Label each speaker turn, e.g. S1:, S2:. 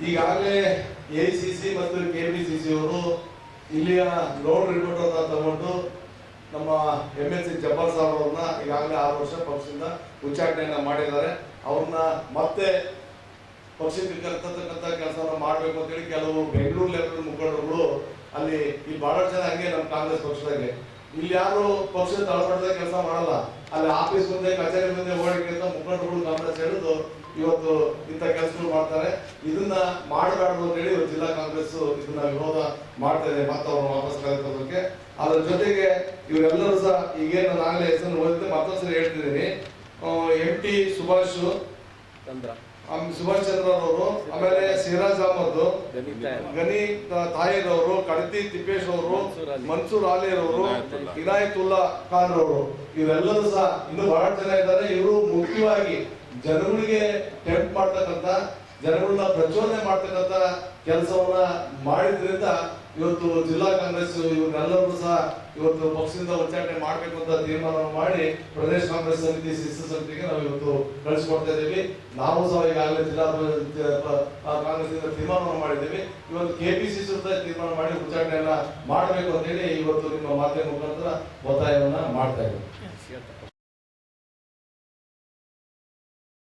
S1: ಈಗಾಗಲೇ ಎಐಸಿಸಿ ಮತ್ತು ಕೆಪಿಸಿಸಿ ಅವರು ಇಲ್ಲಿಯ ಲೋನ್ ರಿಪೋರ್ಟ್ ಅನ್ನ ತಗೊಂಡು ನಮ್ಮ MLC ಜಬ್ಬಾರ್ ಸಾಹೇಬ್ ಅವ್ರನ್ನ ಈಗಾಗಲೇ 6 ವರ್ಷ ಪಕ್ಷದಿಂದ ಉಚ್ಚಾಟನೆಯನ್ನ ಮಾಡಿದ್ದಾರೆ. ಅವ್ರನ್ನ ಮತ್ತೆ ಪಕ್ಷಕ್ಕೆ ಕರ್ತಕ್ಕಂಥ ಕೆಲಸವನ್ನ ಮಾಡಬೇಕು ಅಂತೇಳಿ ಕೆಲವು ಬೆಂಗಳೂರು ಲೆವೆಲ್ ಮುಖಂಡರುಗಳು ಅಲ್ಲಿ ಬಹಳಷ್ಟು ಜನ ಹಂಗೆ ನಮ್ಮ ಕಾಂಗ್ರೆಸ್ ಪಕ್ಷದಾಗೆ ಇಲ್ಲಿ ಯಾರು ಪಕ್ಷದ ತಳಮಟ್ಟದ ಕೆಲಸ ಮಾಡಲ್ಲ, ಅಲ್ಲಿ ಆಫೀಸ್ ಮುಂದೆ ಕಚೇರಿ ಮುಂದೆ ಓಡಿಕೆ ಅಂತ ಮುಖಂಡರುಗಳು ಕಾಂಗ್ರೆಸ್ ಹೇಳಿದ್ರು ಇವತ್ತು ಇಂಥ ಕೆಲಸಗಳು ಮಾಡ್ತಾರೆ. ಇದನ್ನ ಮಾಡಬಾರ್ದು ಅಂತ ಹೇಳಿ ಜಿಲ್ಲಾ ಕಾಂಗ್ರೆಸ್ ಇದನ್ನ ವಿರೋಧ ಮಾಡ್ತಾ ಇದೆ. ಮತ್ತೆ ಅವ್ರು ವಾಪಸ್ ಕರೆತೋದಕ್ಕೆ ಅದ್ರ ಜೊತೆಗೆ ಇವರೆಲ್ಲರೂ ಸಹ ಈಗೇನು ನಾಳೆ ಹೆಸರನ್ನು ಓದಿದ್ರೆ ಮತ್ತೊಂದ್ಸರಿ ಹೇಳ್ತಿದ್ದೀನಿ. MT ಸುಭಾಷ್ ಚಂದ್ರ ಅವರು, ಆಮೇಲೆ ಸಿರಾಜ್ ಅಹಮದ್, ಗನಿ ತಾಹಿರ್ ಅವರು, ಕಡತಿ ತಿಪ್ಪೇಶ್ ಅವರು, ಮನ್ಸೂರ್ ಆಲಿರ್ ಅವರು, ಇನಾಯತುಲ್ಲಾ ಖಾನ್ ಅವರು, ಇವರೆಲ್ಲರೂ ಸಹ ಇನ್ನು ಬಹಳ ಜನ ಇದ್ದಾರೆ. ಇವರು ಮುಖ್ಯವಾಗಿ ಜನಗಳಿಗೆ ಟೆಂಪ್ಟ್ ಮಾಡ್ತಕ್ಕಂಥ, ಜನಗಳನ್ನ ಪ್ರಚೋದನೆ ಮಾಡ್ತಕ್ಕಂಥ ಕೆಲಸವನ್ನ ಮಾಡಿದ್ರಿಂದ ಇವತ್ತು ಜಿಲ್ಲಾ ಕಾಂಗ್ರೆಸ್ ಇವರೆಲ್ಲರೂ ಸಹ ಇವತ್ತು ಪಕ್ಷದಿಂದ ಉಚ್ಚಾಟನೆ ಮಾಡಬೇಕು ಅಂತ ತೀರ್ಮಾನ ಮಾಡಿ ಪ್ರದೇಶ ಕಾಂಗ್ರೆಸ್ ಸಮಿತಿ ಶಿಸ್ತು ಸಮಿತಿಗೆ ನಾವು ಇವತ್ತು ಕಳಿಸಿಕೊಡ್ತಾ ಇದ್ದೀವಿ. ನಾವು ಸಹ ಈಗಾಗಲೇ ಜಿಲ್ಲಾ ಕಾಂಗ್ರೆಸ್ ತೀರ್ಮಾನವನ್ನು ಮಾಡಿದ್ದೀವಿ. ಇವತ್ತು KPCC ತೀರ್ಮಾನ ಮಾಡಿ ಉಚ್ಚಾಟನೆಯನ್ನ ಮಾಡಬೇಕು ಅಂತ ಹೇಳಿ ಇವತ್ತು ನಿಮ್ಮ ಮಾಧ್ಯಮ ಮುಖಾಂತರ ಒತ್ತಾಯವನ್ನ ಮಾಡ್ತಾ ಇದ್ದೀವಿ.